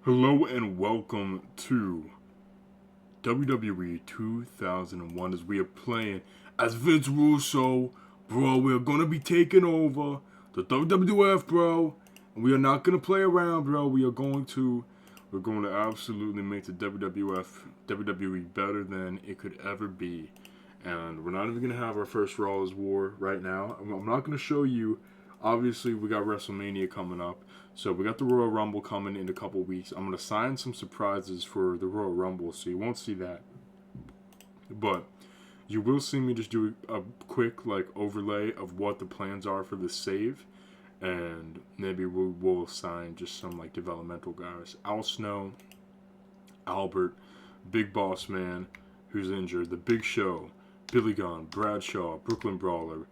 Hello and welcome to WWE 2001 as we are playing as Vince Russo. Bro, we are going to be taking over the WWF, bro. And we are not going to play around, bro. We're going to absolutely make the WWE better than it could ever be. And we're not even going to have our first Raw as War right now. I'm not going to show you. Obviously, we got WrestleMania coming up. So we got the Royal Rumble coming in a couple weeks. I'm going to sign some surprises for the Royal Rumble, so you won't see that. But you will see me just do a quick overlay of what the plans are for the save. And maybe we'll sign just some developmental guys. Al Snow, Albert, Big Boss Man, who's injured, The Big Show, Billy Gunn, Bradshaw, Brooklyn Brawler,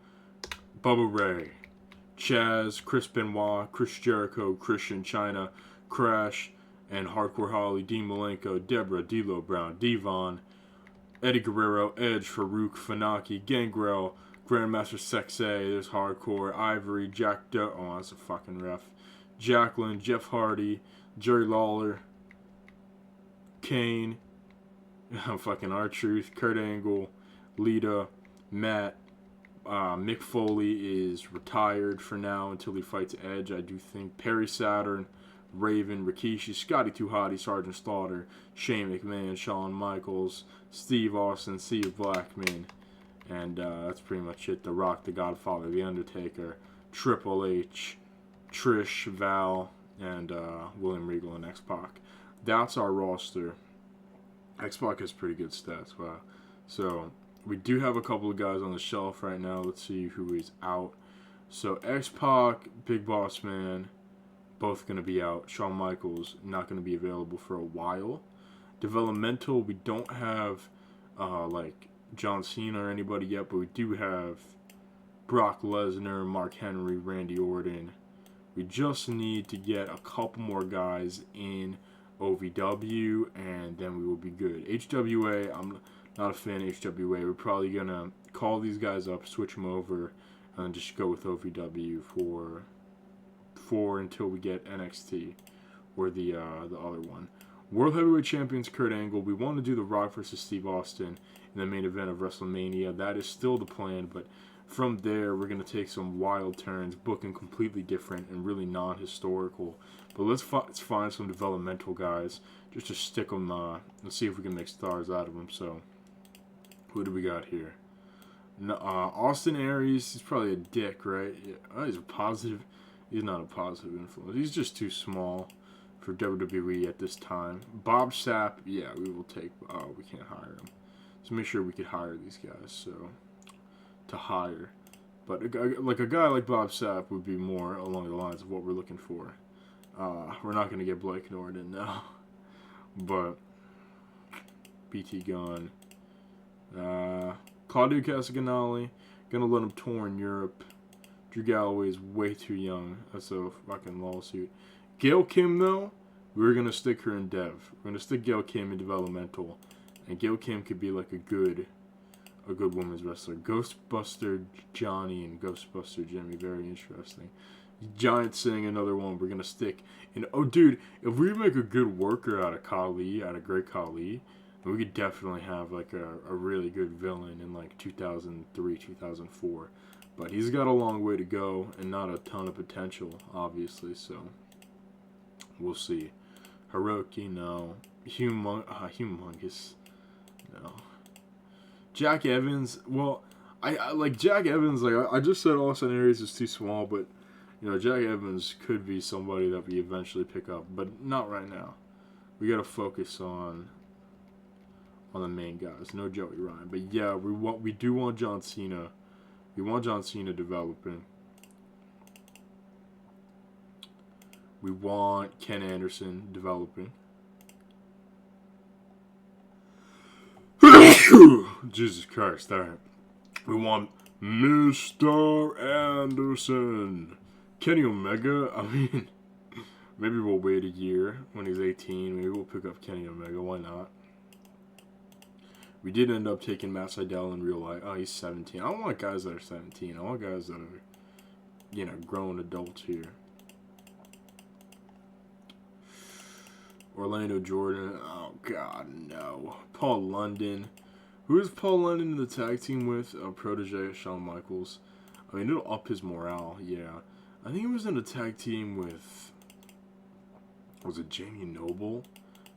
Bubba Ray, Chaz, Chris Benoit, Chris Jericho, Christian China, Crash, and Hardcore Holly, Dean Malenko, Deborah, D'Lo Brown, Devon, Eddie Guerrero, Edge, Farouk, Funaki, Gangrel, Grandmaster Sexay, there's Hardcore, Ivory, oh, that's a fucking ref, Jacqueline, Jeff Hardy, Jerry Lawler, Kane, fucking R-Truth, Kurt Angle, Lita, Matt, Mick Foley is retired for now until he fights Edge. I do think Perry Saturn, Raven, Rikishi, Scotty 2 Hotty, Sergeant Slaughter, Shane McMahon, Shawn Michaels, Steve Austin, Steve Blackman, and that's pretty much it. The Rock, The Godfather, The Undertaker, Triple H, Trish, Val, and William Regal and X-Pac. That's our roster. X-Pac has pretty good stats. Wow. So we do have a couple of guys on the shelf right now. Let's see who is out. So X-Pac, Big Boss Man, both going to be out. Shawn Michaels, not going to be available for a while. Developmental, we don't have John Cena or anybody yet, but we do have Brock Lesnar, Mark Henry, Randy Orton. We just need to get a couple more guys in OVW, and then we will be good. HWA, I'm not a fan of HWA. We're probably going to call these guys up, switch them over, and just go with OVW for until we get NXT or the other one. World Heavyweight Champions Kurt Angle. We want to do The Rock versus Steve Austin in the main event of WrestleMania. That is still the plan, but from there we're going to take some wild turns, booking completely different and really non-historical. But let's find some developmental guys just to stick them. Let's see if we can make stars out of them. So who do we got here? Austin Aries, he's probably a dick, right? Yeah, he's a positive. He's not a positive influence. He's just too small for WWE at this time. Bob Sapp, yeah, we will take. Oh, we can't hire him. So make sure we could hire these guys. So to hire, but a guy like Bob Sapp would be more along the lines of what we're looking for. We're not going to get Blake Norton now, but BT Gunn. Claudio Castagnoli, gonna let him tour in Europe. Drew Galloway is way too young. That's a fucking lawsuit. Gail Kim, though, we're gonna stick her in dev. We're gonna stick Gail Kim in developmental, and Gail Kim could be like a good women's wrestler. Ghostbuster Johnny and Ghostbuster Jimmy, very interesting. Giant Singh, another one we're gonna stick in. Oh, dude, if we make a good worker out of Great Khali, we could definitely have a really good villain in 2003, 2004. But he's got a long way to go and not a ton of potential, obviously, so we'll see. Hiroki, no. Humongous, no. Jack Evans, well, I like Jack Evans, I just said Austin Aries is too small, but, Jack Evans could be somebody that we eventually pick up, but not right now. We gotta focus on the main guys, no Joey Ryan. But yeah, we do want John Cena. We want John Cena developing. We want Ken Anderson developing. Jesus Christ, alright. We want Mr. Anderson. Kenny Omega, I mean, maybe we'll wait a year when he's 18. Maybe we'll pick up Kenny Omega, why not? We did end up taking Matt Sydal in real life. Oh, he's 17. I don't want guys that are 17. I want guys that are, grown adults here. Orlando Jordan. Oh, God, no. Paul London. Who is Paul London in the tag team with? A protege of Shawn Michaels. I mean, it'll up his morale, yeah. I think he was in a tag team with... Was it Jamie Noble?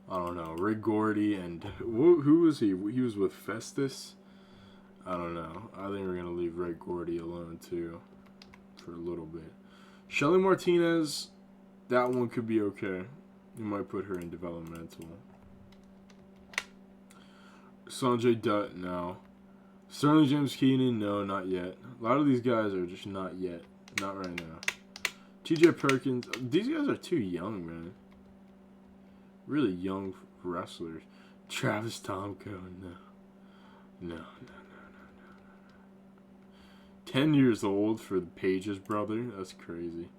I don't know. Ray Gordy and... Who was he? He was with Festus? I don't know. I think we're going to leave Ray Gordy alone, too. For a little bit. Shelly Martinez... That one could be okay. You might put her in developmental. Sanjay Dutt, no. Sterling James Keenan, no, not yet. A lot of these guys are just not yet. Not right now. TJ Perkins, these guys are too young, man. Really young wrestlers. Travis Tomko, no. No. 10 years old for the Pages brother? That's crazy.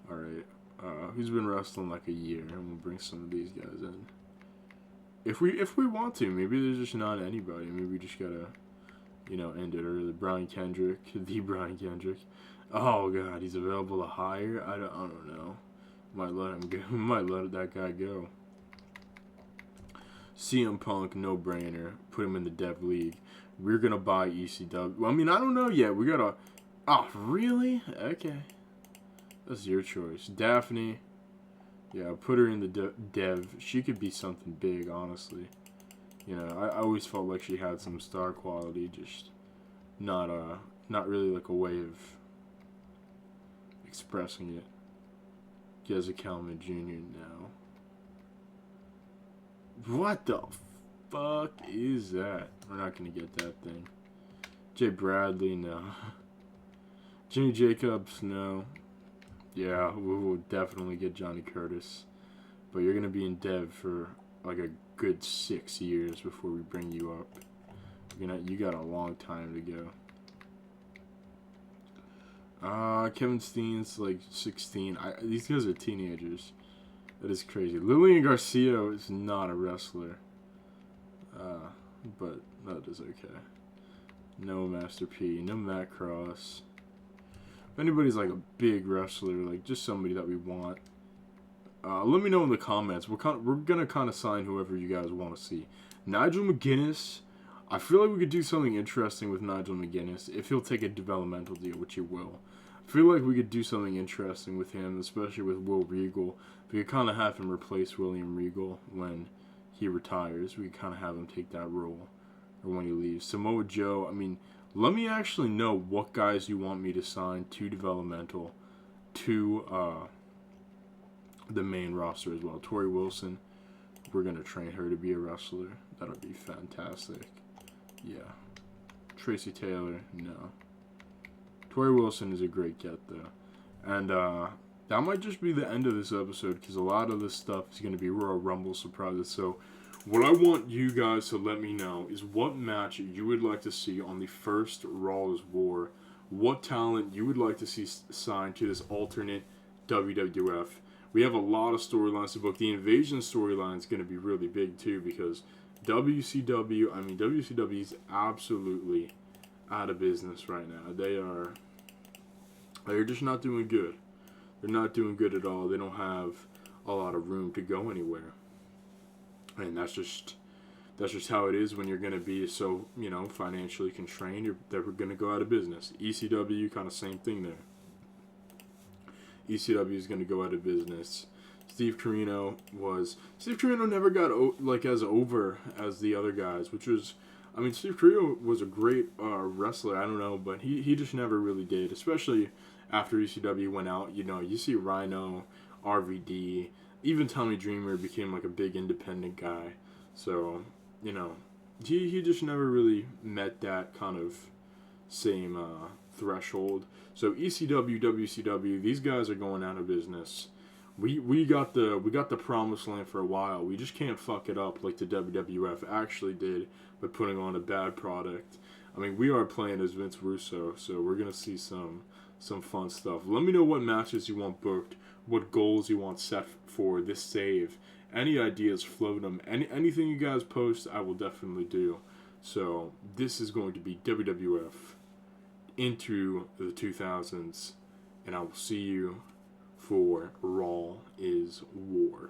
Alright. Who's been wrestling like a year? And we'll bring some of these guys in. If we want to, maybe there's just not anybody. Maybe we just gotta, end it early. Brian Kendrick, the Brian Kendrick. Oh God, he's available to hire. I don't know. Might let him go. Might let that guy go. CM Punk, no brainer. Put him in the Dev League. We're gonna buy ECW. Well, I mean, I don't know yet. We gotta. Oh, really? Okay. That's your choice. Daphne. Yeah, put her in the Dev. She could be something big, honestly. I always felt like she had some star quality, just not really like a way of expressing it. Jezza Kalman Jr. now. What the fuck is that? We're not gonna get that thing. Jay Bradley, no. Jimmy Jacobs, no. Yeah, we will definitely get Johnny Curtis. But you're going to be in Dev for like a good 6 years before we bring you up. You got a long time to go. Kevin Steen's like 16. These guys are teenagers. That is crazy. Lillian Garcia is not a wrestler. But that is okay. No Master P. No Matt Cross. If anybody's like a big wrestler, like just somebody that we want, let me know in the comments. We're gonna kind of sign whoever you guys want to see. Nigel McGuinness, I feel like we could do something interesting with Nigel McGuinness if he'll take a developmental deal, which he will. I feel like we could do something interesting with him, especially with Will Regal. We could kind of have him replace William Regal when he retires. We could kind of have him take that role, or when he leaves. Samoa Joe, I mean. Let me actually know what guys you want me to sign to developmental, to the main roster as well. Tori Wilson, we're going to train her to be a wrestler. That'll be fantastic. Yeah. Tracy Taylor, no. Tori Wilson is a great get, though. And that might just be the end of this episode, because a lot of this stuff is going to be Royal Rumble surprises. So what I want you guys to let me know is what match you would like to see on the first Raw is War. What talent you would like to see signed to this alternate WWF. We have a lot of storylines to book. The Invasion storyline is going to be really big too, because WCW is absolutely out of business right now. They're just not doing good. They're not doing good at all. They don't have a lot of room to go anywhere. And that's just how it is when you're going to be so, financially constrained. They're going to go out of business. ECW, kind of same thing there. ECW is going to go out of business. Steve Corino never got as over as the other guys, which was, Steve Corino was a great wrestler. I don't know, but he just never really did, especially after ECW went out. You see Rhino, RVD. Even Tommy Dreamer became like a big independent guy. So, he just never really met that kind of same threshold. So ECW, WCW, these guys are going out of business. We got the promised land for a while. We just can't fuck it up like the WWF actually did by putting on a bad product. We are playing as Vince Russo, so we're gonna see some fun stuff. Let me know what matches you want booked, what goals you want set for this save. Any ideas, float them. Anything you guys post, I will definitely do. So this is going to be WWF into the 2000s, and I will see you for Raw is War.